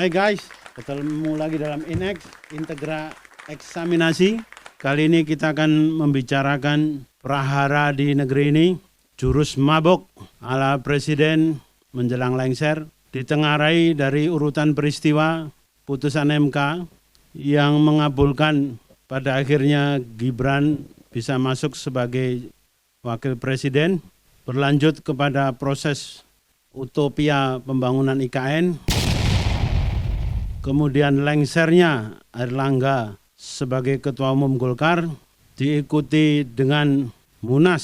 Hai guys, ketemu lagi dalam INEX, Integra Eksaminasi. Kali ini kita akan membicarakan prahara di negeri ini, jurus mabok ala presiden menjelang lengser, ditengarai dari urutan peristiwa putusan MK yang mengabulkan pada akhirnya Gibran bisa masuk sebagai wakil presiden, berlanjut kepada proses utopia pembangunan IKN, kemudian lengsernya Airlangga sebagai Ketua Umum Golkar, diikuti dengan Munas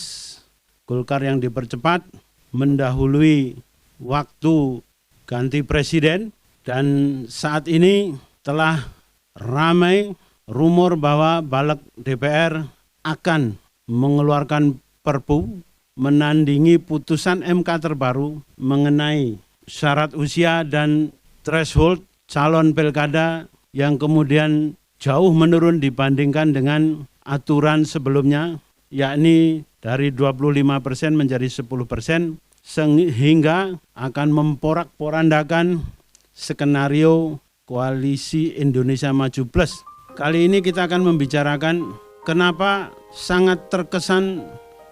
Golkar yang dipercepat, mendahului waktu ganti presiden, dan saat ini telah ramai rumor bahwa Balik DPR akan mengeluarkan Perpu menandingi putusan MK terbaru mengenai syarat usia dan threshold calon pilkada yang kemudian jauh menurun dibandingkan dengan aturan sebelumnya, yakni dari 25% menjadi 10%, sehingga akan memporak-porandakan skenario Koalisi Indonesia Maju Plus. Kali ini kita akan membicarakan kenapa sangat terkesan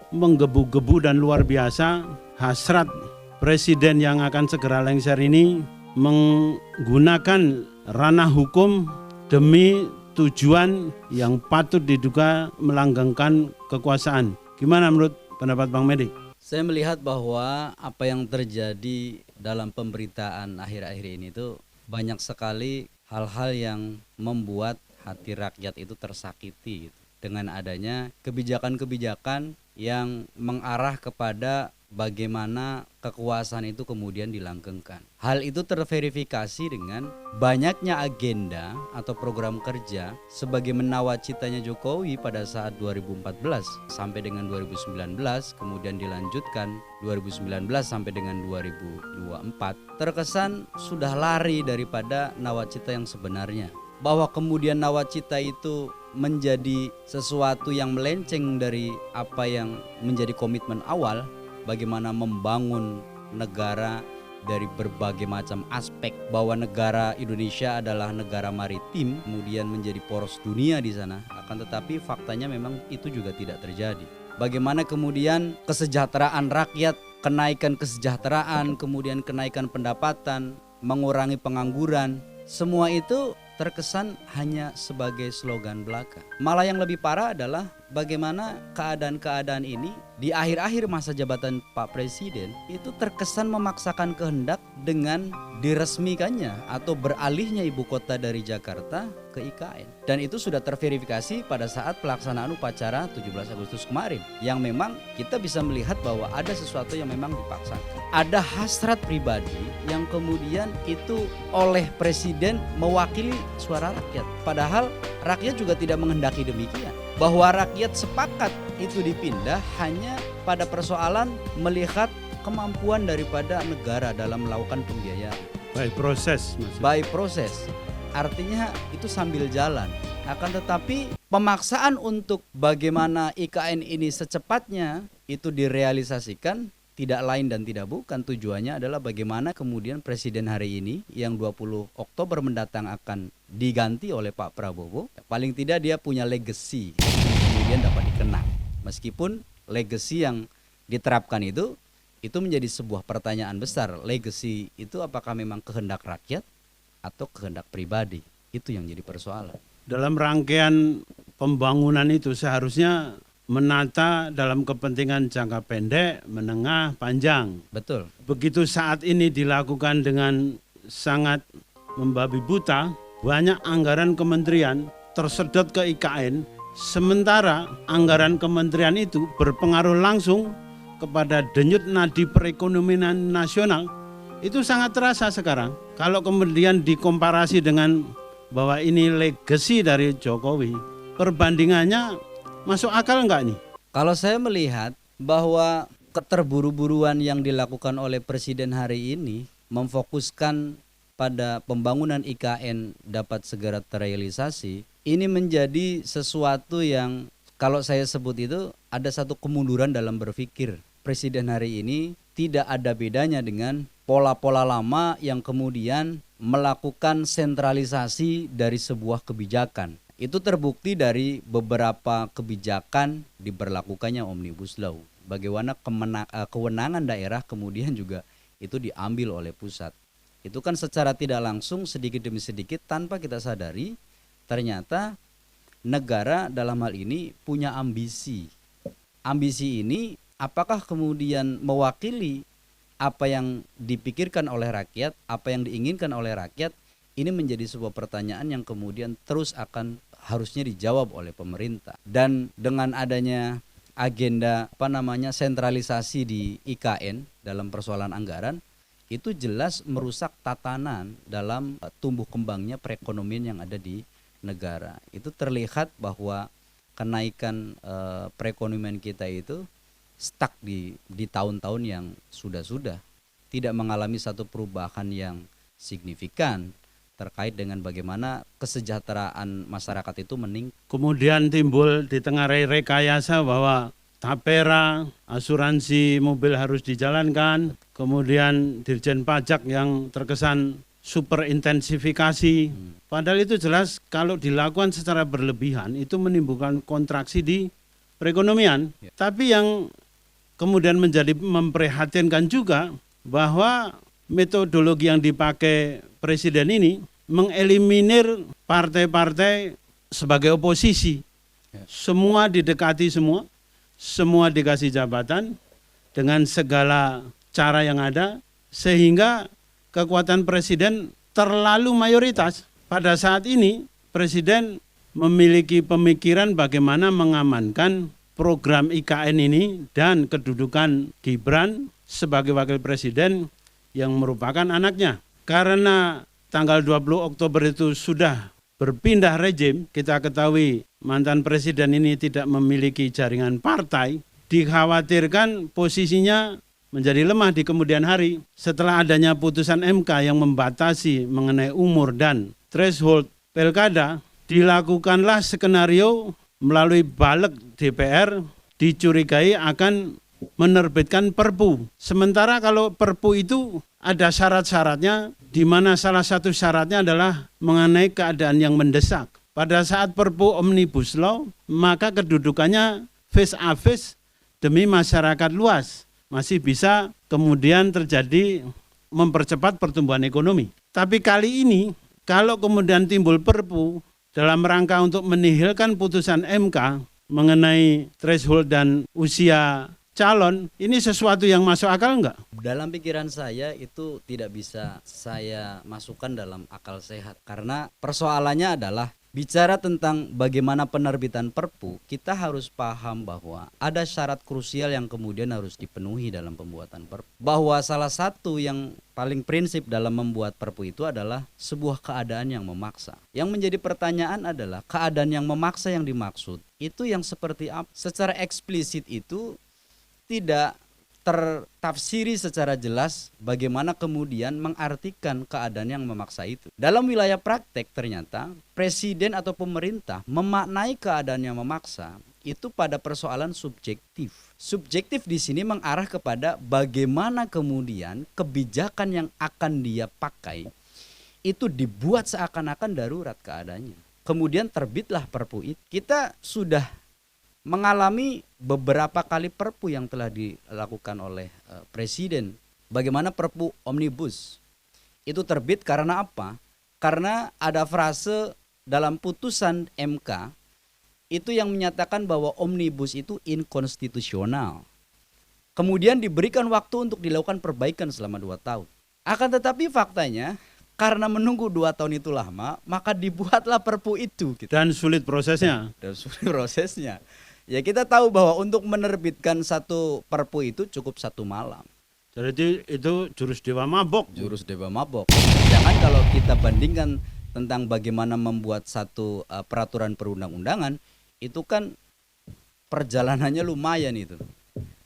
menggebu-gebu dan luar biasa hasrat presiden yang akan segera lengser ini menggunakan ranah hukum demi tujuan yang patut diduga melanggengkan kekuasaan. Gimana menurut pendapat Bang Medik? Saya melihat bahwa apa yang terjadi dalam pemberitaan akhir-akhir ini itu banyak sekali hal-hal yang membuat hati rakyat itu tersakiti gitu. Dengan adanya kebijakan-kebijakan yang mengarah kepada bagaimana kekuasaan itu kemudian dilanggengkan. Hal itu terverifikasi dengan banyaknya agenda atau program kerja sebagaimana nawacitanya Jokowi pada saat 2014 sampai dengan 2019, kemudian dilanjutkan 2019 sampai dengan 2024. Terkesan sudah lari daripada nawacita yang sebenarnya. Bahwa kemudian nawacita itu menjadi sesuatu yang melenceng dari apa yang menjadi komitmen awal, bagaimana membangun negara dari berbagai macam aspek, bahwa negara Indonesia adalah negara maritim, kemudian menjadi poros dunia di sana. Akan tetapi faktanya memang itu juga tidak terjadi. Bagaimana kemudian kesejahteraan rakyat, kenaikan kesejahteraan, kemudian kenaikan pendapatan, mengurangi pengangguran, semua itu terkesan hanya sebagai slogan belaka. Malah yang lebih parah adalah bagaimana keadaan-keadaan ini di akhir-akhir masa jabatan Pak Presiden itu terkesan memaksakan kehendak dengan diresmikannya atau beralihnya ibu kota dari Jakarta ke IKN. Dan itu sudah terverifikasi pada saat pelaksanaan upacara 17 Agustus kemarin, yang memang kita bisa melihat bahwa ada sesuatu yang memang dipaksakan. Ada hasrat pribadi yang kemudian itu oleh Presiden mewakili suara rakyat. Padahal rakyat juga tidak menghendaki demikian. Bahwa rakyat sepakat itu dipindah hanya pada persoalan melihat kemampuan daripada negara dalam melakukan pembiayaan. By proses, maksudnya. By proses, artinya itu sambil jalan. Akan tetapi pemaksaan untuk bagaimana IKN ini secepatnya itu direalisasikan tidak lain dan tidak bukan, tujuannya adalah bagaimana kemudian presiden hari ini yang 20 Oktober mendatang akan diganti oleh Pak Prabowo, paling tidak dia punya legacy kemudian dapat dikenang. Meskipun legacy yang diterapkan itu menjadi sebuah pertanyaan besar. Legacy itu apakah memang kehendak rakyat atau kehendak pribadi? Itu yang jadi persoalan. Dalam rangkaian pembangunan itu seharusnya menata dalam kepentingan jangka pendek, menengah, panjang. Betul. Begitu saat ini dilakukan dengan sangat membabi buta, banyak anggaran kementerian tersedot ke IKN, sementara anggaran kementerian itu berpengaruh langsung kepada denyut nadi perekonomian nasional. Itu sangat terasa sekarang. Kalau kemudian dikomparasi dengan bahwa ini legacy dari Jokowi, perbandingannya masuk akal enggak nih? Kalau saya melihat bahwa keterburu-buruan yang dilakukan oleh Presiden hari ini memfokuskan pada pembangunan IKN dapat segera terrealisasi, ini menjadi sesuatu yang kalau saya sebut itu ada satu kemunduran dalam berpikir. Presiden hari ini tidak ada bedanya dengan pola-pola lama yang kemudian melakukan sentralisasi dari sebuah kebijakan. Itu terbukti dari beberapa kebijakan diberlakukannya Omnibus Law. Bagaimana kewenangan daerah kemudian juga itu diambil oleh pusat. Itu kan secara tidak langsung sedikit demi sedikit tanpa kita sadari ternyata negara dalam hal ini punya ambisi. Ambisi ini apakah kemudian mewakili apa yang dipikirkan oleh rakyat, apa yang diinginkan oleh rakyat? Ini menjadi sebuah pertanyaan yang kemudian terus akan harusnya dijawab oleh pemerintah. Dan dengan adanya agenda sentralisasi di IKN dalam persoalan anggaran, itu jelas merusak tatanan dalam tumbuh kembangnya perekonomian yang ada di negara. Itu terlihat bahwa kenaikan perekonomian kita itu stuck di tahun-tahun yang sudah tidak mengalami satu perubahan yang signifikan terkait dengan bagaimana kesejahteraan masyarakat itu meningkat. Kemudian timbul di tengah rekayasa bahwa tapera, asuransi mobil harus dijalankan, kemudian Dirjen Pajak yang terkesan super intensifikasi. Padahal itu jelas kalau dilakukan secara berlebihan itu menimbulkan kontraksi di perekonomian. Ya. Tapi yang kemudian menjadi memprihatinkan juga bahwa metodologi yang dipakai presiden ini mengeliminir partai-partai sebagai oposisi. Ya. Semua didekati semua dikasih jabatan dengan segala cara yang ada sehingga kekuatan presiden terlalu mayoritas. Pada saat ini presiden memiliki pemikiran bagaimana mengamankan program IKN ini dan kedudukan Gibran sebagai wakil presiden yang merupakan anaknya. Karena tanggal 20 Oktober itu sudah berpindah rejim, kita ketahui mantan presiden ini tidak memiliki jaringan partai, dikhawatirkan posisinya menjadi lemah di kemudian hari setelah adanya putusan MK yang membatasi mengenai umur dan threshold pilkada. Dilakukanlah skenario melalui balik DPR dicurigai akan menerbitkan Perpu. Sementara kalau Perpu itu ada syarat-syaratnya, di mana salah satu syaratnya adalah mengenai keadaan yang mendesak. Pada saat Perpu Omnibus Law, maka kedudukannya face a face demi masyarakat luas. Masih bisa kemudian terjadi mempercepat pertumbuhan ekonomi. Tapi kali ini, kalau kemudian timbul Perpu, dalam rangka untuk menihilkan putusan MK mengenai threshold dan usia calon, ini sesuatu yang masuk akal enggak? Dalam pikiran saya itu tidak bisa saya masukkan dalam akal sehat. Karena persoalannya adalah bicara tentang bagaimana penerbitan Perpu, kita harus paham bahwa ada syarat krusial yang kemudian harus dipenuhi dalam pembuatan Perpu. Bahwa salah satu yang paling prinsip dalam membuat Perpu itu adalah sebuah keadaan yang memaksa. Yang menjadi pertanyaan adalah keadaan yang memaksa yang dimaksud itu yang seperti apa? Secara eksplisit itu tidak tertafsiri secara jelas bagaimana kemudian mengartikan keadaan yang memaksa itu. Dalam wilayah praktek ternyata presiden atau pemerintah memaknai keadaan yang memaksa itu pada persoalan subjektif. Subjektif di sini mengarah kepada bagaimana kemudian kebijakan yang akan dia pakai itu dibuat seakan-akan darurat keadaannya. Kemudian terbitlah Perpu itu. Kita sudah mengalami beberapa kali Perpu yang telah dilakukan oleh presiden. Bagaimana Perpu Omnibus itu terbit karena apa? Karena ada frase dalam putusan MK itu yang menyatakan bahwa Omnibus itu inkonstitusional. Kemudian diberikan waktu untuk dilakukan perbaikan selama 2 tahun. Akan tetapi faktanya karena menunggu 2 tahun itu lama, maka dibuatlah Perpu itu. Dan sulit prosesnya. Ya kita tahu bahwa untuk menerbitkan satu Perpu itu cukup 1 malam. Jadi itu jurus dewa mabok. Jangan kalau kita bandingkan tentang bagaimana membuat satu peraturan perundang-undangan, itu kan perjalanannya lumayan itu.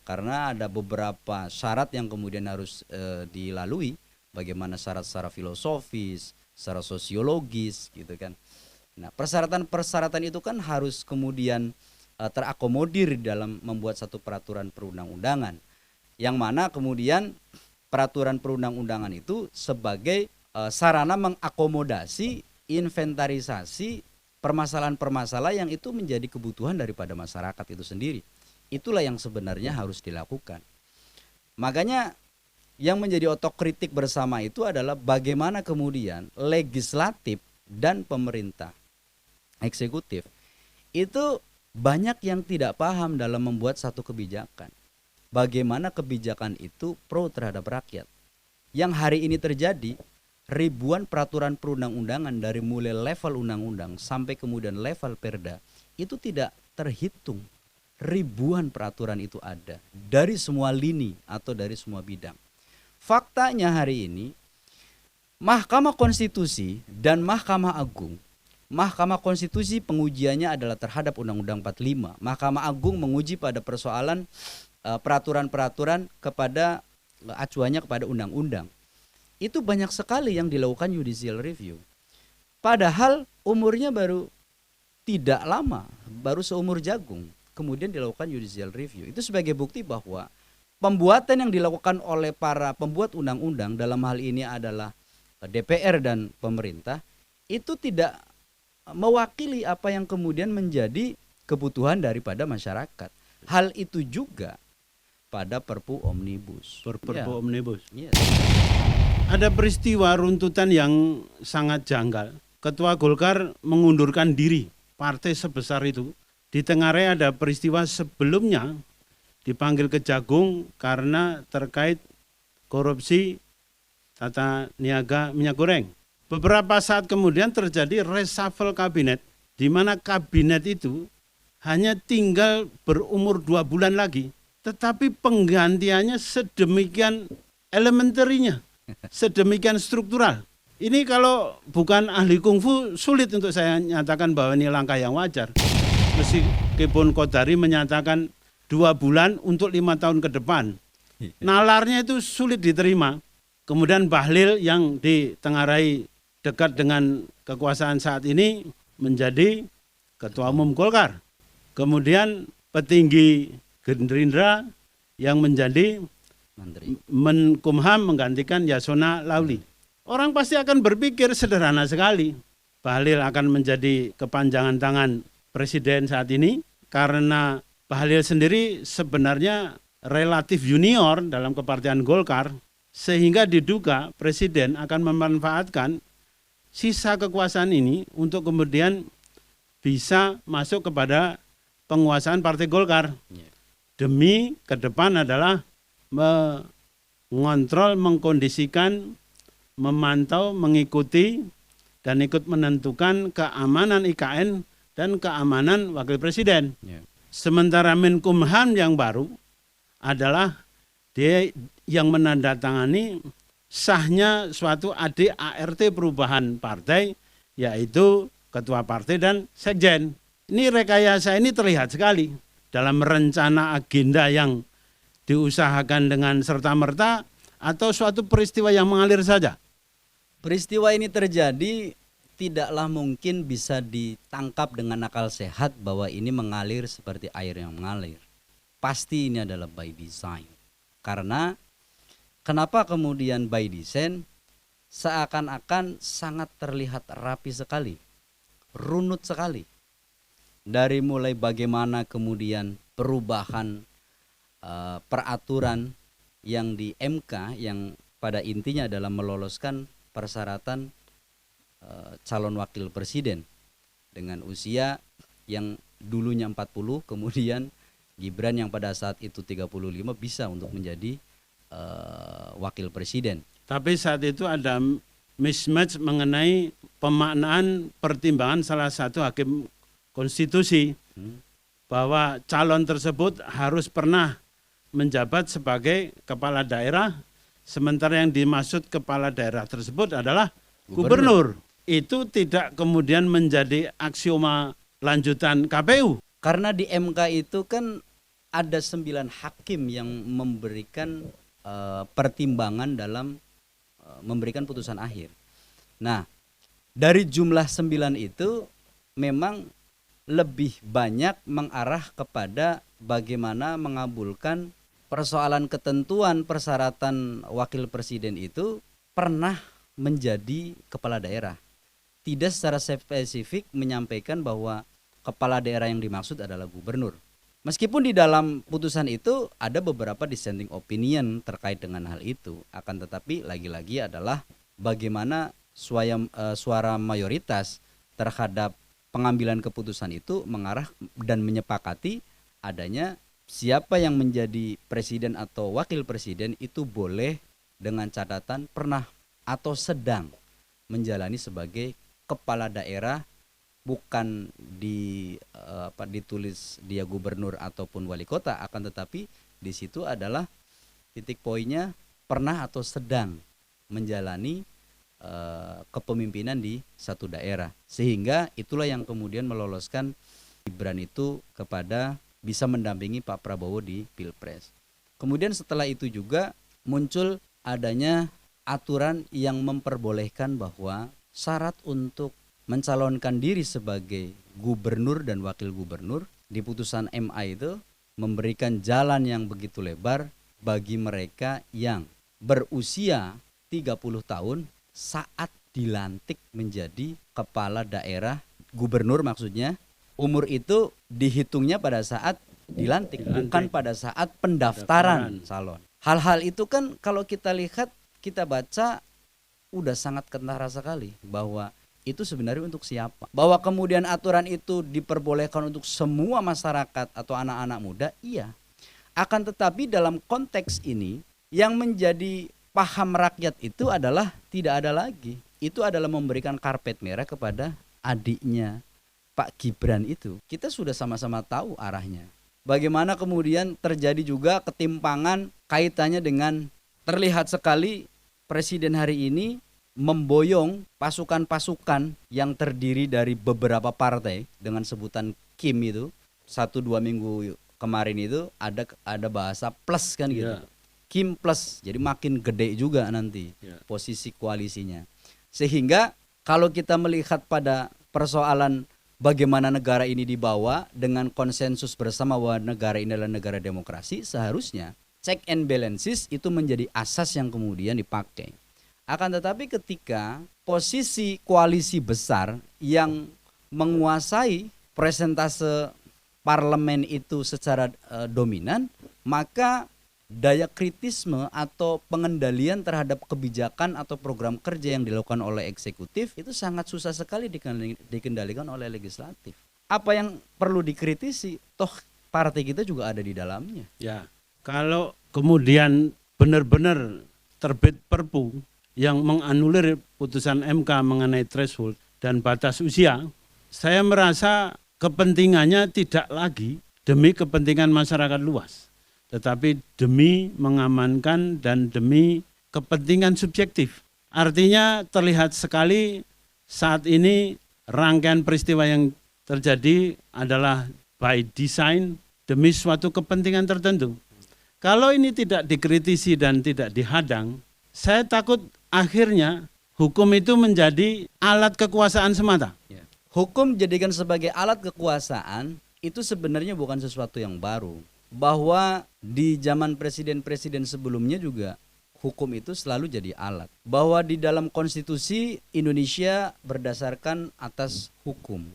Karena ada beberapa syarat yang kemudian harus dilalui, bagaimana syarat secara filosofis, secara sosiologis gitu kan. Nah, persyaratan-persyaratan itu kan harus kemudian terakomodir dalam membuat satu peraturan perundang-undangan, yang mana kemudian peraturan perundang-undangan itu sebagai sarana mengakomodasi inventarisasi permasalahan-permasalahan yang itu menjadi kebutuhan daripada masyarakat itu sendiri. Itulah yang sebenarnya harus dilakukan. Makanya yang menjadi otokritik bersama itu adalah bagaimana kemudian legislatif dan pemerintah eksekutif itu banyak yang tidak paham dalam membuat satu kebijakan. Bagaimana kebijakan itu pro terhadap rakyat. Yang hari ini terjadi, ribuan peraturan perundang-undangan dari mulai level undang-undang sampai kemudian level perda itu tidak terhitung. Ribuan peraturan itu ada dari semua lini atau dari semua bidang. Faktanya hari ini Mahkamah Konstitusi dan Mahkamah Agung, Mahkamah Konstitusi pengujiannya adalah terhadap Undang-Undang 45. Mahkamah Agung menguji pada persoalan peraturan-peraturan kepada acuannya kepada undang-undang. Itu banyak sekali yang dilakukan judicial review. Padahal umurnya baru tidak lama, baru seumur jagung. Kemudian dilakukan judicial review. Itu sebagai bukti bahwa pembuatan yang dilakukan oleh para pembuat undang-undang dalam hal ini adalah DPR dan pemerintah itu tidak mewakili apa yang kemudian menjadi kebutuhan daripada masyarakat. Hal itu juga pada Perpu Omnibus. Perpu Ya. Omnibus. Yes. Ada peristiwa runtutan yang sangat janggal. Ketua Golkar mengundurkan diri partai sebesar itu. Di Tenggarai ada peristiwa sebelumnya dipanggil Kejagung karena terkait korupsi tata niaga minyak goreng. Beberapa saat kemudian terjadi reshuffle kabinet, di mana kabinet itu hanya tinggal berumur 2 bulan lagi. Tetapi penggantiannya sedemikian elementerinya, sedemikian struktural. Ini kalau bukan ahli kungfu sulit untuk saya nyatakan bahwa ini langkah yang wajar. Meskipun Qodari menyatakan 2 bulan untuk 5 tahun ke depan. Nalarnya itu sulit diterima. Kemudian Bahlil yang ditengarai dekat dengan kekuasaan saat ini menjadi Ketua Umum Golkar. Kemudian petinggi Gerindra yang menjadi Menteri. Menkumham menggantikan Yasona Lauli. Orang pasti akan berpikir sederhana sekali. Bahlil akan menjadi kepanjangan tangan Presiden saat ini karena Bahlil sendiri sebenarnya relatif junior dalam kepartian Golkar sehingga diduga Presiden akan memanfaatkan sisa kekuasaan ini untuk kemudian bisa masuk kepada penguasaan Partai Golkar. Demi ke depan adalah mengontrol, mengkondisikan, memantau, mengikuti, dan ikut menentukan keamanan IKN dan keamanan Wakil Presiden. Sementara Menkumham yang baru adalah dia yang menandatangani sahnya suatu ADART perubahan partai, yaitu Ketua Partai dan Sekjen. Ini rekayasa ini terlihat sekali dalam rencana agenda yang diusahakan dengan serta-merta atau suatu peristiwa yang mengalir saja. Peristiwa ini terjadi tidaklah mungkin bisa ditangkap dengan akal sehat bahwa ini mengalir seperti air yang mengalir. Pasti ini adalah by design. Karena kenapa kemudian by design? Seakan-akan sangat terlihat rapi sekali, runut sekali. Dari mulai bagaimana kemudian perubahan peraturan yang di MK yang pada intinya adalah meloloskan persyaratan calon wakil presiden dengan usia yang dulunya 40, kemudian Gibran yang pada saat itu 35 bisa untuk menjadi wakil presiden. Tapi saat itu ada mismatch mengenai pemaknaan pertimbangan salah satu hakim konstitusi bahwa calon tersebut harus pernah menjabat sebagai kepala daerah, sementara yang dimaksud kepala daerah tersebut adalah gubernur. Itu tidak kemudian menjadi aksioma lanjutan KPU. Karena di MK itu kan ada 9 hakim yang memberikan pertimbangan dalam memberikan putusan akhir. Nah, dari jumlah 9 itu memang lebih banyak mengarah kepada bagaimana mengabulkan persoalan ketentuan persyaratan wakil presiden itu pernah menjadi kepala daerah. Tidak secara spesifik menyampaikan bahwa kepala daerah yang dimaksud adalah gubernur. Meskipun di dalam putusan itu ada beberapa dissenting opinion terkait dengan hal itu, akan tetapi lagi-lagi adalah bagaimana suara mayoritas terhadap pengambilan keputusan itu mengarah dan menyepakati adanya siapa yang menjadi presiden atau wakil presiden itu boleh dengan catatan pernah atau sedang menjalani sebagai kepala daerah, bukan ditulis dia gubernur ataupun wali kota, akan tetapi di situ adalah titik poinnya pernah atau sedang menjalani kepemimpinan di satu daerah, sehingga itulah yang kemudian meloloskan Gibran itu kepada bisa mendampingi Pak Prabowo di Pilpres. Kemudian setelah itu juga muncul adanya aturan yang memperbolehkan bahwa syarat untuk mencalonkan diri sebagai gubernur dan wakil gubernur di putusan MA itu memberikan jalan yang begitu lebar bagi mereka yang berusia 30 tahun saat dilantik menjadi kepala daerah, gubernur maksudnya. Umur itu dihitungnya pada saat dilantik, bukan pada saat pendaftaran calon. Hal-hal itu kan kalau kita lihat, kita baca udah sangat kentara sekali bahwa itu sebenarnya untuk siapa. Bahwa kemudian aturan itu diperbolehkan untuk semua masyarakat atau anak-anak muda, iya. Akan tetapi dalam konteks ini yang menjadi paham rakyat itu adalah tidak ada lagi. Itu adalah memberikan karpet merah kepada adiknya Pak Gibran itu. Kita sudah sama-sama tahu arahnya. Bagaimana kemudian terjadi juga ketimpangan kaitannya dengan terlihat sekali presiden hari ini memboyong pasukan-pasukan yang terdiri dari beberapa partai dengan sebutan Kim itu. 1-2 minggu kemarin itu ada bahasa plus kan gitu. Yeah. Kim plus, jadi makin gede juga nanti posisi koalisinya. Sehingga kalau kita melihat pada persoalan bagaimana negara ini dibawa dengan konsensus bersama bahwa negara ini adalah negara demokrasi, seharusnya check and balances itu menjadi asas yang kemudian dipakai. Akan tetapi ketika posisi koalisi besar yang menguasai persentase parlemen itu secara dominan, maka daya kritisme atau pengendalian terhadap kebijakan atau program kerja yang dilakukan oleh eksekutif itu sangat susah sekali dikendalikan oleh legislatif. Apa yang perlu dikritisi? Toh partai kita juga ada di dalamnya. Ya, kalau kemudian benar-benar terbit Perpu yang menganulir putusan MK mengenai threshold dan batas usia, saya merasa kepentingannya tidak lagi demi kepentingan masyarakat luas, tetapi demi mengamankan dan demi kepentingan subjektif. Artinya terlihat sekali saat ini rangkaian peristiwa yang terjadi adalah by design demi suatu kepentingan tertentu. Kalau ini tidak dikritisi dan tidak dihadang, saya takut akhirnya hukum itu menjadi alat kekuasaan semata. Hukum dijadikan sebagai alat kekuasaan itu sebenarnya bukan sesuatu yang baru. Bahwa di zaman presiden-presiden sebelumnya juga hukum itu selalu jadi alat. Bahwa di dalam konstitusi Indonesia berdasarkan atas hukum.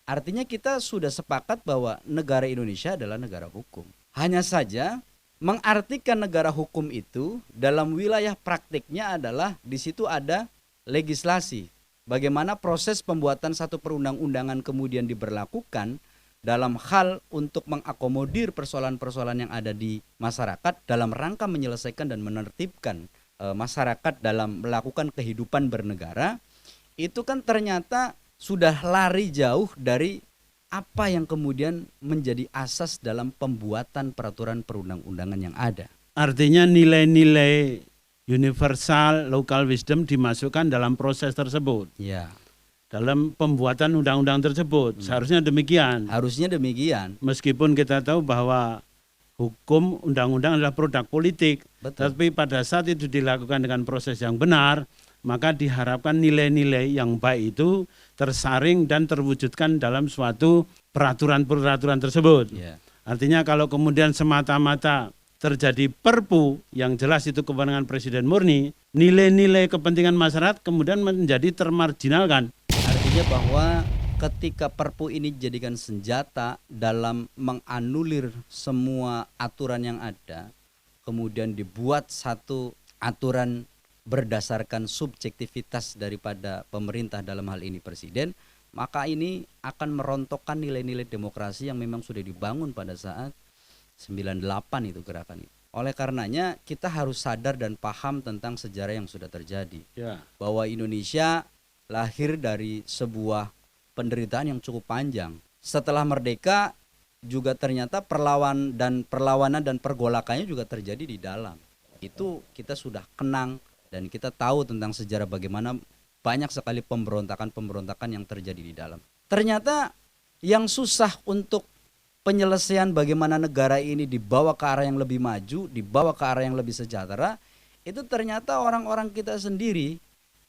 Artinya kita sudah sepakat bahwa negara Indonesia adalah negara hukum. Hanya saja mengartikan negara hukum itu dalam wilayah praktiknya adalah di situ ada legislasi. Bagaimana proses pembuatan satu perundang-undangan kemudian diberlakukan dalam hal untuk mengakomodir persoalan-persoalan yang ada di masyarakat dalam rangka menyelesaikan dan menertibkan masyarakat dalam melakukan kehidupan bernegara, itu kan ternyata sudah lari jauh dari apa yang kemudian menjadi asas dalam pembuatan peraturan perundang-undangan yang ada. Artinya nilai-nilai universal local wisdom dimasukkan dalam proses tersebut. Ya. Dalam pembuatan undang-undang tersebut. Seharusnya demikian. Harusnya demikian. Meskipun kita tahu bahwa hukum undang-undang adalah produk politik. Betul. Tapi pada saat itu dilakukan dengan proses yang benar, maka diharapkan nilai-nilai yang baik itu tersaring dan terwujudkan dalam suatu peraturan-peraturan tersebut. Yeah. Artinya kalau kemudian semata-mata terjadi Perpu yang jelas itu kewenangan presiden murni, nilai-nilai kepentingan masyarakat kemudian menjadi termarginalkan. Artinya bahwa ketika Perpu ini dijadikan senjata dalam menganulir semua aturan yang ada, kemudian dibuat satu aturan berdasarkan subjektivitas daripada pemerintah, dalam hal ini presiden, maka ini akan merontokkan nilai-nilai demokrasi yang memang sudah dibangun pada saat 98 itu gerakan itu. Oleh karenanya kita harus sadar dan paham tentang sejarah yang sudah terjadi. Ya. Bahwa Indonesia lahir dari sebuah penderitaan yang cukup panjang. Setelah merdeka juga ternyata perlawanan dan pergolakannya juga terjadi di dalam. Itu kita sudah kenang dan kita tahu tentang sejarah bagaimana banyak sekali pemberontakan yang terjadi di dalam. Ternyata yang susah untuk penyelesaian bagaimana negara ini dibawa ke arah yang lebih maju, dibawa ke arah yang lebih sejahtera, itu ternyata orang-orang kita sendiri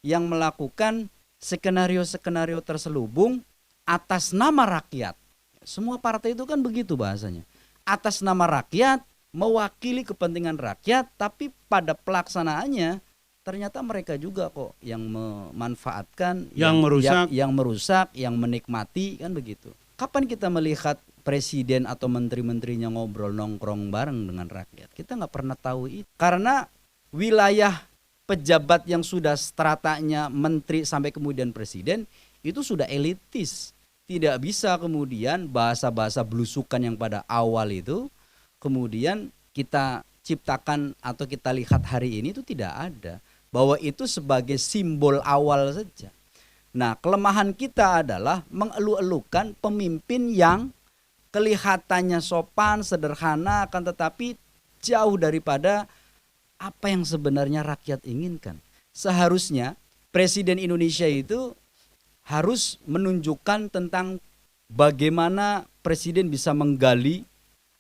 yang melakukan skenario-skenario terselubung atas nama rakyat. Semua partai itu kan begitu bahasanya. Atas nama rakyat, mewakili kepentingan rakyat, tapi pada pelaksanaannya ternyata mereka juga kok yang memanfaatkan, yang merusak, yang menikmati, kan begitu. Kapan kita melihat presiden atau menteri-menterinya ngobrol nongkrong bareng dengan rakyat? Kita nggak pernah tahu itu. Karena wilayah pejabat yang sudah stratanya menteri sampai kemudian presiden itu sudah elitis. Tidak bisa kemudian bahasa-bahasa belusukan yang pada awal itu kemudian kita ciptakan atau kita lihat hari ini itu tidak ada. Bahwa itu sebagai simbol awal saja. Nah, kelemahan kita adalah mengeluh-elukan pemimpin yang kelihatannya sopan, sederhana, akan tetapi jauh daripada apa yang sebenarnya rakyat inginkan. Seharusnya Presiden Indonesia itu harus menunjukkan tentang bagaimana Presiden bisa menggali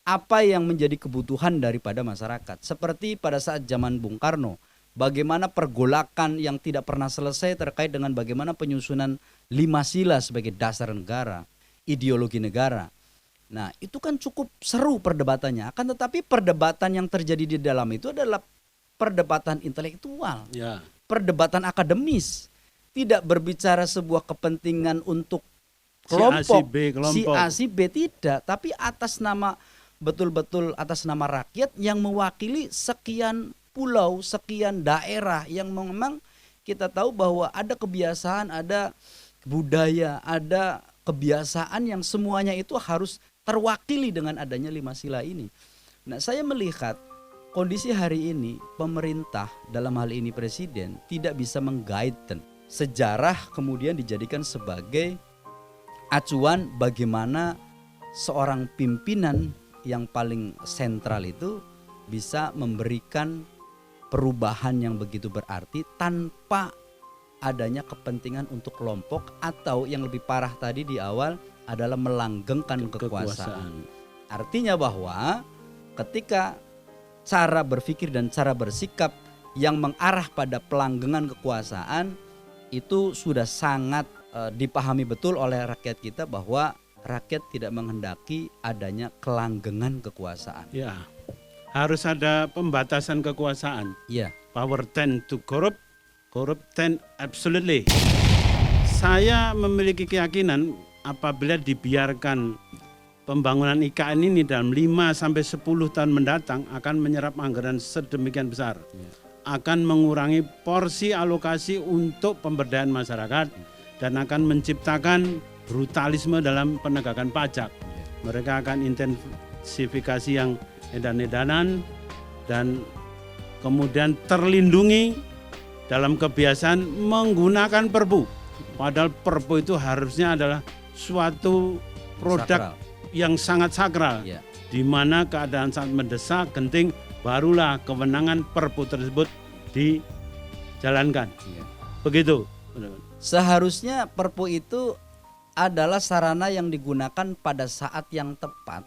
apa yang menjadi kebutuhan daripada masyarakat. Seperti pada saat zaman Bung Karno, bagaimana pergolakan yang tidak pernah selesai terkait dengan bagaimana penyusunan 5 sila sebagai dasar negara, ideologi negara. Nah, itu kan cukup seru perdebatannya. Akan tetapi perdebatan yang terjadi di dalam itu adalah perdebatan intelektual, Ya. perdebatan akademis. Tidak berbicara sebuah kepentingan untuk Si A, si kelompok, B, kelompok. si A, si B, tidak. Tapi atas nama, betul-betul atas nama rakyat yang mewakili sekian pulau, sekian daerah yang memang kita tahu bahwa ada kebiasaan, ada budaya, ada kebiasaan yang semuanya itu harus terwakili dengan adanya 5 sila ini. Nah, saya melihat kondisi hari ini pemerintah, dalam hal ini presiden, tidak bisa mengguide sejarah kemudian dijadikan sebagai acuan bagaimana seorang pimpinan yang paling sentral itu bisa memberikan perubahan yang begitu berarti tanpa adanya kepentingan untuk kelompok atau yang lebih parah tadi di awal adalah melanggengkan kekuasaan. Artinya bahwa ketika cara berpikir dan cara bersikap yang mengarah pada pelanggengan kekuasaan itu sudah sangat dipahami betul oleh rakyat kita bahwa rakyat tidak menghendaki adanya kelanggengan kekuasaan. Ya. Harus ada pembatasan kekuasaan. Iya. Power tend to corrupt, corrupt tend absolutely. Saya memiliki keyakinan apabila dibiarkan pembangunan IKN ini dalam 5 sampai 10 tahun mendatang akan menyerap anggaran sedemikian besar. Ya. Akan mengurangi porsi alokasi untuk pemberdayaan masyarakat dan akan menciptakan brutalisme dalam penegakan pajak. Ya. Mereka akan intensifikasi yang edan-edanan dan kemudian terlindungi dalam kebiasaan menggunakan perpu. Padahal perpu itu harusnya adalah suatu produk yang sangat sakral, Ya. di mana keadaan sangat mendesak, genting, barulah kewenangan perpu tersebut dijalankan. Ya. Begitu. Seharusnya perpu itu adalah sarana yang digunakan pada saat yang tepat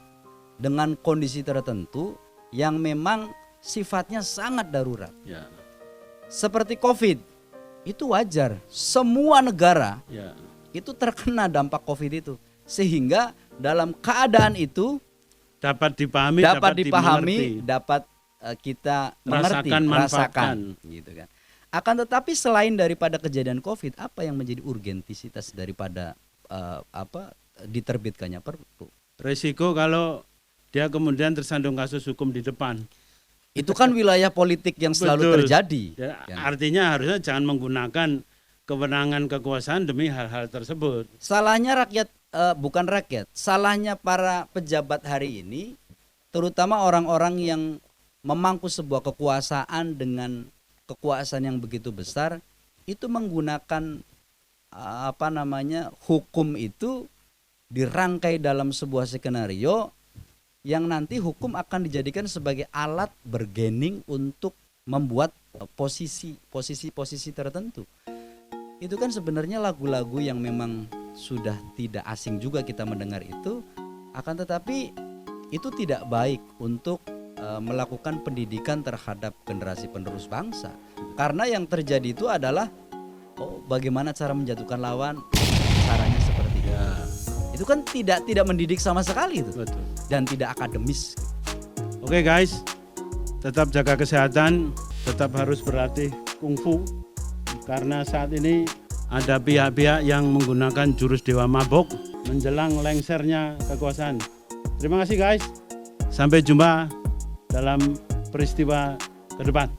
dengan kondisi tertentu yang memang sifatnya sangat darurat. Ya. Seperti COVID, itu wajar. Semua negara Ya. itu terkena dampak COVID itu. Sehingga dalam keadaan itu Dapat dipahami, dapat dimengerti. kita mengerti, Rasakan manfaatkan. gitu kan. Akan tetapi selain daripada kejadian COVID, apa yang menjadi urgentisitas daripada diterbitkannya Perpu? Resiko kalau dia kemudian tersandung kasus hukum di depan. Itu kan wilayah politik yang selalu Betul. terjadi. Ya, Kan? artinya harusnya jangan menggunakan kewenangan kekuasaan demi hal-hal tersebut. Salahnya rakyat, bukan rakyat, salahnya para pejabat hari ini, terutama orang-orang yang memangku sebuah kekuasaan dengan kekuasaan yang begitu besar, itu menggunakan hukum itu dirangkai dalam sebuah skenario yang nanti hukum akan dijadikan sebagai alat bergening untuk membuat posisi tertentu. Itu kan sebenarnya lagu-lagu yang memang sudah tidak asing juga kita mendengar itu, akan tetapi itu tidak baik untuk melakukan pendidikan terhadap generasi penerus bangsa. Karena yang terjadi itu adalah bagaimana cara menjatuhkan lawan, caranya seperti itu. Itu kan tidak mendidik sama sekali itu. Betul. Dan tidak akademis. Oke guys, tetap jaga kesehatan, tetap harus berlatih kungfu karena saat ini ada pihak-pihak yang menggunakan jurus dewa mabok menjelang lengsernya kekuasaan. Terima kasih guys, sampai jumpa dalam peristiwa ke depan.